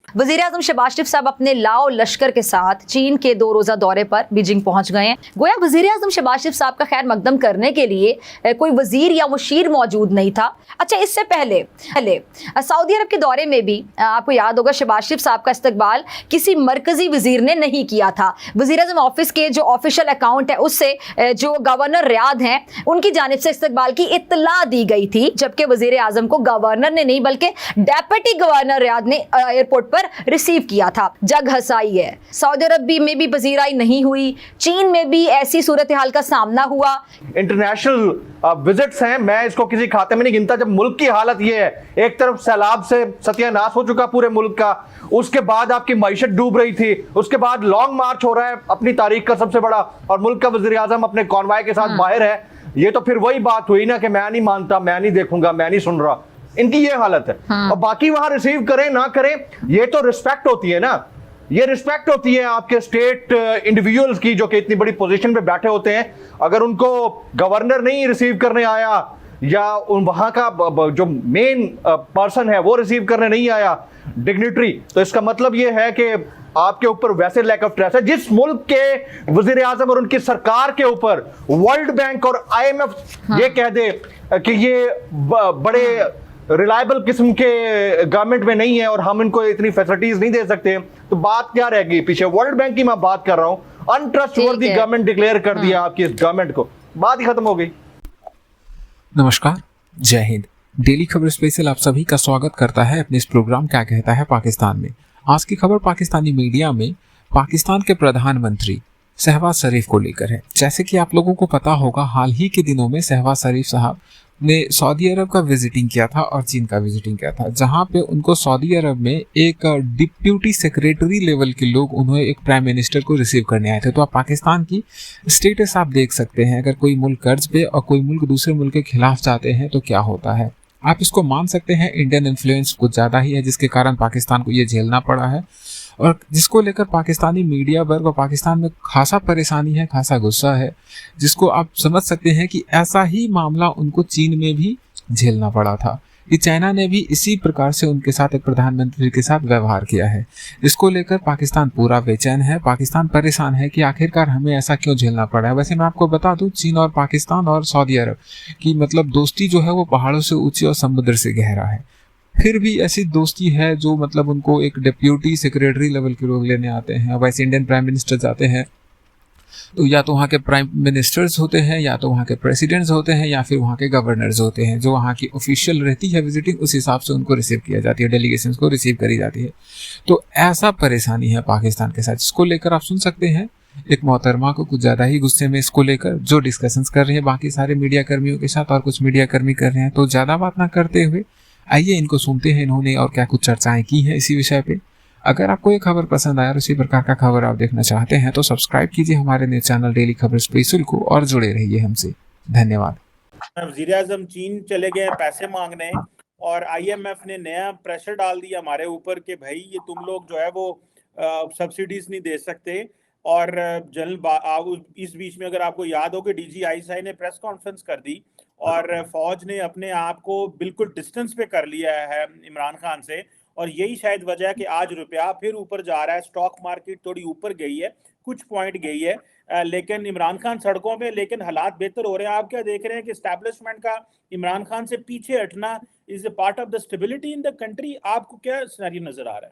वजीर आजम शहबाज शरीफ साहब अपने लाओ लश्कर के साथ चीन के 2 रोजा दौरे पर बीजिंग पहुंच गए हैं। गोया वजीर आजम शहबाज शरीफ साहब का खैर मकदम करने के लिए कोई वजीर या मुशीर मौजूद नहीं था। अच्छा, इससे पहले सऊदी अरब के दौरे में भी आपको याद होगा शहबाज शरीफ साहब का इस्तकबाल किसी मरकजी वजीर ने नहीं किया था। वजीर आजम ऑफिस के जो ऑफिशियल अकाउंट है उससे जो गवर्नर रियाद हैं उनकी जानिब से इस्तकबाल की इत्तला दी गई थी, जबकि वजीर आजम को गवर्नर ने नहीं बल्कि डेप्यूटी गवर्नर रियाद ने एयरपोर्ट पर रिसीव किया था। जग हसाई है। सऊदी अरब में भी पजीराई नहीं हुई, चीन में भी ऐसी सूरत हाल का सामना हुआ। इंटरनेशनल विजिट्स हैं, मैं इसको किसी खाते में नहीं गिनता। जब मुल्क की हालत ये है, एक तरफ सैलाब से सत्यानाश हो चुका पूरे मुल्क का, उसके बाद आपकी मईशत डूब रही थी, उसके बाद लॉन्ग मार्च हो रहा है अपनी तारीख का सबसे बड़ा, और मुल्क का वजीर आजम अपने कॉन्वॉय के साथ बाहर है। ये तो फिर वही बात हुई ना कि मैं नहीं मानता, मैं नहीं देखूंगा, मैं नहीं सुन रहा। इनकी ये हालत है। और बाकी वहां रिसीव करें ना करें, ये तो रिस्पेक्ट होती है ना, ये रिस्पेक्ट होती है आपके स्टेट इंडिविजुअल्स की जो कि इतनी बड़ी पोजीशन पे बैठे होते हैं। अगर उनको गवर्नर नहीं रिसीव करने आया या वहां का जो मेन पर्सन है वो रिसीव करने नहीं आया, डिग्निटरी, तो इसका मतलब ये है कि आपके ऊपर वैसे लैक ऑफ ट्रस्ट है। जिस मुल्क के वजीर आजम और उनकी सरकार के ऊपर वर्ल्ड बैंक और IMF ये कह दे कि ये बड़े रिलायबल किस्म के गवर्नमेंट में नहीं है और हम इनको इतनी फैसिलिटीज नहीं दे सकते, तो बात क्या रह गई पीछे? वर्ल्ड बैंक की मैं बात कर रहा हूं, अनट्रस्टवर्दी गवर्नमेंट डिक्लेयर कर दिया आपकी इस गवर्नमेंट को, बात ही खत्म हो गई। नमस्कार, जय हिंद। डेली खबर स्पेशल आप सभी का स्वागत करता है अपने इस प्रोग्राम क्या कहता है पाकिस्तान में। आज की खबर पाकिस्तानी मीडिया में पाकिस्तान के प्रधानमंत्री शहबाज शरीफ को लेकर है। जैसे कि आप लोगों को पता होगा, हाल ही के दिनों में शहबाज शरीफ साहब ने सऊदी अरब का विजिटिंग किया था और चीन का विजिटिंग किया था, जहां पे उनको सऊदी अरब में एक डिप्यूटी सेक्रेटरी लेवल के लोग उन्हें एक प्राइम मिनिस्टर को रिसीव करने आए थे। तो आप पाकिस्तान की स्टेटस आप देख सकते हैं, अगर कोई मुल्क कर्ज पे और कोई मुल्क दूसरे मुल्क के खिलाफ जाते हैं तो क्या होता है। आप इसको मान सकते हैं इंडियन इन्फ्लुएंस कुछ ज़्यादा ही है, जिसके कारण पाकिस्तान को ये झेलना पड़ा है और जिसको लेकर पाकिस्तानी मीडिया वर्ग और पाकिस्तान में खासा परेशानी है, खासा गुस्सा है, जिसको आप समझ सकते हैं कि ऐसा ही मामला उनको चीन में भी झेलना पड़ा था कि चाइना ने भी इसी प्रकार से उनके साथ एक प्रधानमंत्री के साथ व्यवहार किया है। इसको लेकर पाकिस्तान पूरा बेचैन है, पाकिस्तान परेशान है कि आखिरकार हमें ऐसा क्यों झेलना पड़ा है। वैसे मैं आपको बता दूं, चीन और पाकिस्तान और सऊदी अरब की मतलब दोस्ती जो है वो पहाड़ों से ऊंची और समुद्र से गहरा है। फिर भी ऐसी दोस्ती है जो मतलब उनको एक डिप्यूटी सेक्रेटरी लेवल के लोग लेने आते हैं। वैसे इंडियन प्राइम मिनिस्टर जाते हैं तो या तो वहाँ के प्राइम मिनिस्टर्स होते हैं, या तो वहाँ के प्रेसिडेंट्स होते हैं, या फिर वहाँ के गवर्नर्स होते हैं, जो वहाँ की ऑफिशियल रहती है विजिटिंग, उस हिसाब से उनको रिसीव किया जाती है, डेलीगेशंस को रिसीव करी जाती है। तो ऐसा परेशानी है पाकिस्तान के साथ, जिसको लेकर आप सुन सकते हैं एक मोहतरमा को कुछ ज़्यादा ही गुस्से में इसको लेकर जो डिस्कशंस कर रहे हैं बाकी सारे मीडिया कर्मियों के साथ और कुछ मीडिया कर्मी कर रहे हैं। तो ज़्यादा बात ना करते हुए आइए इनको सुनते हैं इन्होंने और क्या कुछ चर्चाएं की हैं इसी विषय पे। अगर आपको ये खबर पसंद आया और इसी प्रकार का खबर आप देखना चाहते हैं तो सब्सक्राइब कीजिए हमारे न्यूज चैनल डेली खबर स्पेशल को और जुड़े रहिए हमसे। धन्यवाद। वज़ीर आज़म चीन चले गए पैसे मांगने और IMF ने नया प्रेशर डाल दिया हमारे ऊपर कि भाई ये तुम लोग जो है वो सब्सिडीज नहीं दे सकते। और इस बीच में अगर आपको याद हो कि DGISI ने प्रेस कॉन्फ्रेंस कर दी और फौज ने अपने आप को बिल्कुल डिस्टेंस पे कर लिया है इमरान खान से, और यही शायद वजह है कि आज रुपया फिर ऊपर जा रहा है। स्टॉक मार्केट थोड़ी ऊपर गई है, कुछ पॉइंट गई है, लेकिन इमरान खान सड़कों पे, लेकिन हालात बेहतर हो रहे हैं। आप क्या देख रहे हैं कि एस्टैब्लिशमेंट का इमरान खान से पीछे हटना is a part of the stability in the country? आपको क्या सिनेरियो नजर आ रहा है?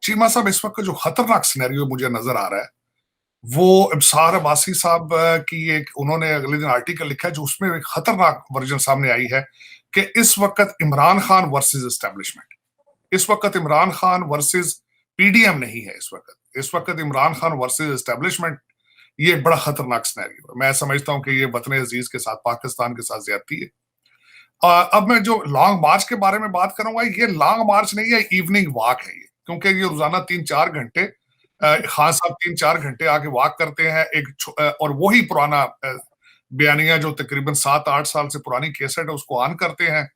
चीमा साहब, इस वक्त जो खतरनाक सिनेरियो मुझे नजर आ रहा है वो इब्सार अब्बासी साहब की एक उन्होंने अगले दिन आर्टिकल लिखा है जो उसमें एक खतरनाक वर्जन सामने आई है कि इस वक्त इमरान खान वर्सेस एस्टैब्लिशमेंट, इस वक्त इमरान खान वर्सेस PDM नहीं है, इस वक्त इमरान खान वर्सेस एस्टैब्लिशमेंट। ये एक बड़ा खतरनाक सिनेरियो है। मैं समझता हूं कि ये वतन अजीज के साथ, पाकिस्तान के साथ ज्यादती है। अब मैं जो लॉन्ग मार्च के बारे में बात करूंगा, ये लॉन्ग मार्च नहीं है, इवनिंग वॉक है ये, क्योंकि ये रोजाना 3-4 घंटे खान साहब 3-4 घंटे आके वॉक करते हैं। और वही पुराना बयानिया जो तकरीबन 7-8 साल से पुरानी केसेट है उसको ऑन करते हैं,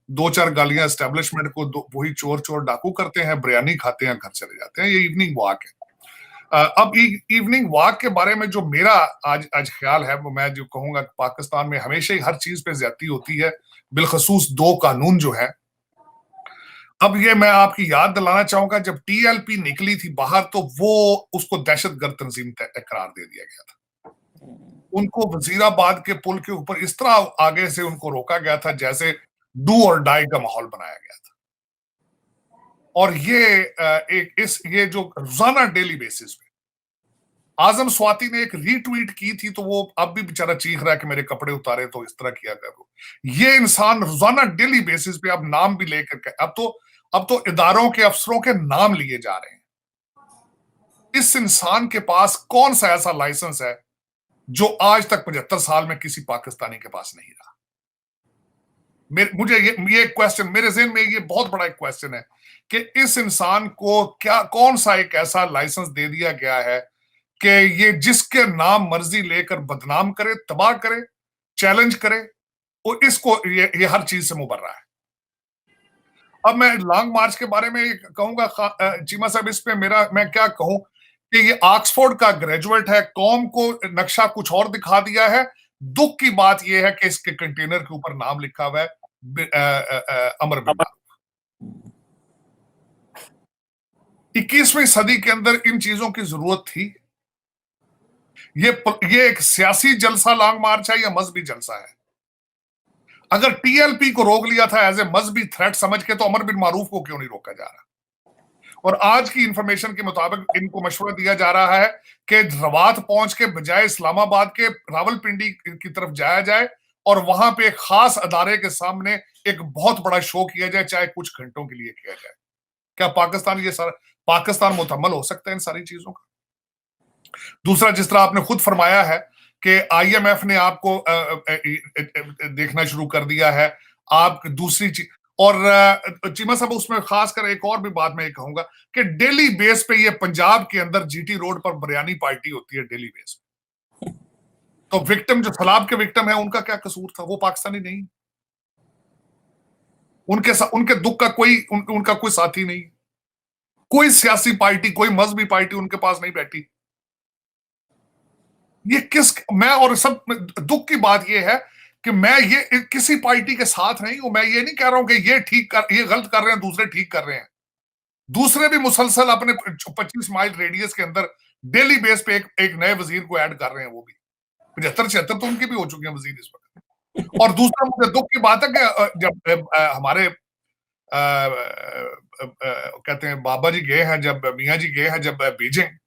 2-4 गालियां एस्टेब्लिशमेंट को, वही चोर चोर डाकू करते हैं, बिरयानी खाते हैं, घर चले जाते हैं। ये इवनिंग वॉक है। अब इवनिंग वॉक के बारे में जो मेरा आज ख्याल है वो मैं जो कहूंगा, पाकिस्तान में हमेशा ही हर चीज पे ज्यादती होती है, बिलखसूस 2 कानून जो है अब ये मैं आपकी याद दिलाना चाहूंगा, जब टीएलपी निकली थी बाहर तो वो उसको दहशतगर्द तंजीम करार दे दिया गया था। उनको वजीराबाद के पुल के ऊपर इस तरह आगे से उनको रोका गया था जैसे डू और डाई का माहौल बनाया गया था। और ये जो रोजाना डेली बेसिस पे आजम स्वाति ने एक रीट्वीट की थी, तो वो अब भी बेचारा चीख रहा है कि मेरे कपड़े उतारे तो इस तरह किया करो। ये इंसान रोजाना डेली बेसिस पे अब नाम भी लेकर अब तो इदारों के अफसरों के नाम लिए जा रहे हैं। इस इंसान के पास कौन सा ऐसा लाइसेंस है जो आज तक 75 साल में किसी पाकिस्तानी के पास नहीं रहा? मुझे ये क्वेश्चन मेरे ज़हन में, ये बहुत बड़ा एक क्वेश्चन है कि इस इंसान को कौन सा एक ऐसा लाइसेंस दे दिया गया है कि ये जिसके नाम मर्जी लेकर बदनाम करे, तबाह करे, चैलेंज करे, और इसको ये हर चीज से मुबर रहा है। अब मैं लॉन्ग मार्च के बारे में कहूंगा, चीमा साहब, इस पे मैं क्या कहूं कि ये ऑक्सफोर्ड का ग्रेजुएट है, कौम को नक्शा कुछ और दिखा दिया है। दुख की बात यह है कि इसके कंटेनर के ऊपर नाम लिखा हुआ है अमर बिन मारूफ। 21वीं सदी के अंदर इन चीजों की जरूरत थी। ये एक सियासी जलसा लॉन्ग मार्च है या मजहबी जलसा है? अगर टीएलपी को रोक लिया था एज ए मजहबी थ्रेट समझ के, तो अमर बिन मारूफ को क्यों नहीं रोका जा रहा? और आज की इंफॉर्मेशन के मुताबिक इनको मशवरा दिया जा रहा है कि रवात पहुंच के बजाय इस्लामाबाद के रावलपिंडी की तरफ जाया जाए और वहां पे एक खास अदारे के सामने एक बहुत बड़ा शो किया जाए, चाहे कुछ घंटों के लिए किया जाए। क्या पाकिस्तान मुकम्मल हो सकता है इन सारी चीजों का? दूसरा, जिस तरह आपने खुद फरमाया है कि आईएमएफ ने आपको देखना शुरू कर दिया है, आप दूसरी चीज, और चीमा साहब उसमें खासकर एक और भी बात मैं ये कहूंगा कि डेली बेस पे ये पंजाब के अंदर जीटी रोड पर बिरयानी पार्टी होती है डेली बेस पे। तो विक्टिम जो सैलाब के विक्टिम है, उनका क्या कसूर था? वो पाकिस्तानी नहीं, उनके दुख का उनका कोई साथी नहीं, कोई सियासी पार्टी, कोई मजहबी पार्टी उनके पास नहीं बैठी। मैं और सब दुख की बात यह है कि मैं ये किसी पार्टी के साथ नहीं हूं। मैं ये नहीं कह रहा हूं कि ये गलत कर रहे हैं, दूसरे ठीक कर रहे हैं। दूसरे भी मुसलसल अपने 25 माइल रेडियस के अंदर डेली बेस पे एक नए वजीर को ऐड कर रहे हैं। वो भी 75-76 तो उनके भी हो चुके हैं वजीर इस वक्त। और दूसरा मुझे दुख की बात है कि जब हमारे कहते हैं बाबा जी गए हैं, जब मियाँ जी गए हैं जब बीजिंग,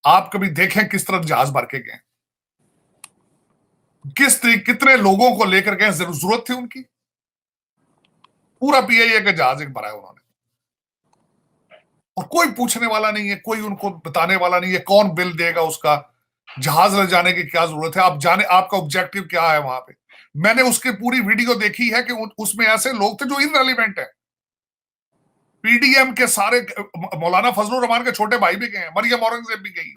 आप कभी देखें किस तरह जहाज भर के गए, कितने लोगों को लेकर गए? जरूरत थी उनकी? पूरा पीआईए का जहाज एक भरा है उन्होंने, और कोई पूछने वाला नहीं है, कोई उनको बताने वाला नहीं है कौन बिल देगा उसका, जहाज ले जाने की क्या जरूरत है, आप जाने आपका ऑब्जेक्टिव क्या है वहां पे। मैंने उसकी पूरी वीडियो देखी है कि उसमें ऐसे लोग थे जो इररेलेवेंट है। पीडीएम के सारे, मौलाना फजलुर रहमान के छोटे भाई भी गए हैं, मरियम औरंगजेब भी गई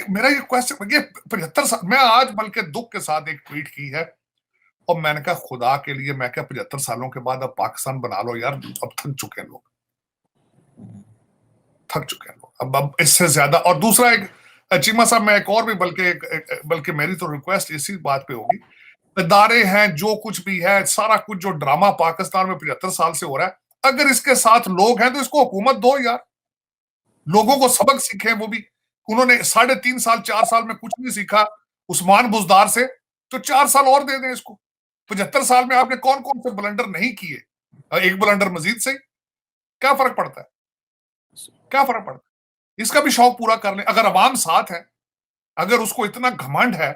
मेरा ये क्वेश्चन, ये 75 साल, मैं आज बल्कि दुख के साथ एक ट्वीट की है और मैंने कहा खुदा के लिए, मैं क्या 75 सालों के बाद अब पाकिस्तान बना लो यार, अब थक चुके हैं लोग, थक चुके हैं लोग अब इससे ज्यादा। और दूसरा, एक चीमा साहब, मैं एक और भी बल्कि मेरी तो रिक्वेस्ट इसी बात पे होगी, इदारे हैं, जो कुछ भी है, सारा कुछ जो ड्रामा पाकिस्तान में 75 साल से हो रहा है, अगर इसके साथ लोग हैं तो इसको हुकूमत दो यार, लोगों को सबक सीखे। वो भी उन्होंने 3.5 साल 4 साल में कुछ नहीं सीखा उस्मान बुजदार से, तो 4 साल और दे दें इसको। 75 साल में आपने कौन कौन से ब्लंडर नहीं किए, एक ब्लंडर मजीद से क्या फर्क पड़ता है? क्या फर्क पड़ता है? इसका भी शौक पूरा कर लें। अगर अवाम साथ है, अगर उसको इतना घमंड है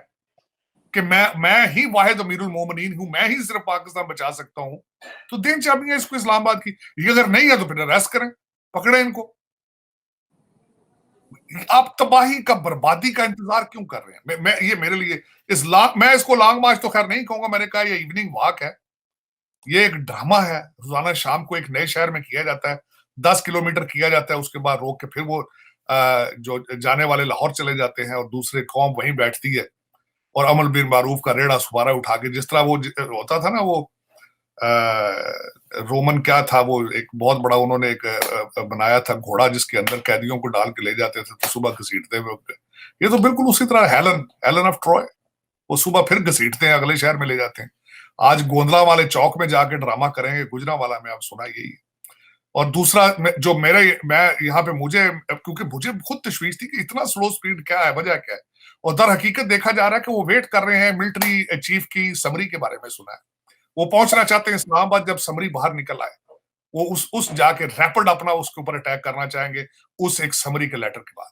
कि मैं ही वाहिद अमीरुल मोमिनीन हूं, मैं ही सिर्फ पाकिस्तान बचा सकता हूं, तो देन चाबियां इसको इस्लामाबाद की। ये अगर नहीं है तो फिर अरेस्ट करें, पकड़े इनको। आप तबाही का, बर्बादी का इंतजार क्यों कर रहे हैं? ये मेरे लिए मैं इसको लॉन्ग मार्च तो खैर नहीं कहूंगा, मैंने कहा ये इवनिंग वॉक है, ये एक ड्रामा है। रोजाना शाम को एक नए शहर में किया जाता है, 10 किलोमीटर किया जाता है, उसके बाद रोक के फिर वो जो जाने वाले लाहौर चले जाते हैं और दूसरे कौम वहीं बैठती है और अमर बिन मारूफ का रेड़ा सुबारा उठा के, जिस तरह वो होता था ना, वो रोमन क्या था वो, एक बहुत बड़ा उन्होंने एक बनाया था घोड़ा जिसके अंदर कैदियों को डाल के ले जाते थे तो सुबह घसीटते हुए। ये तो बिल्कुल उसी तरह हेलन ऑफ ट्रॉय, वो सुबह फिर घसीटते हैं, अगले शहर में ले जाते हैं। आज गोंदला वाले चौक में जाके ड्रामा करेंगे, गुजरांवाला में, आप सुना यही। और दूसरा जो मैं यहाँ पे क्योंकि मुझे खुद तशवीश थी कि इतना स्लो स्पीड क्या है, वजह क्या है, और दर हकीकत देखा जा रहा है कि वो वेट कर रहे हैं मिलिट्री चीफ की समरी के बारे में सुना है। वो पहुंचना चाहते हैं इस्लामाबाद, जब समरी बाहर निकल आए वो उस जाके रैपिड अपना उसके ऊपर अटैक करना चाहेंगे उस एक समरी के लेटर के बाद।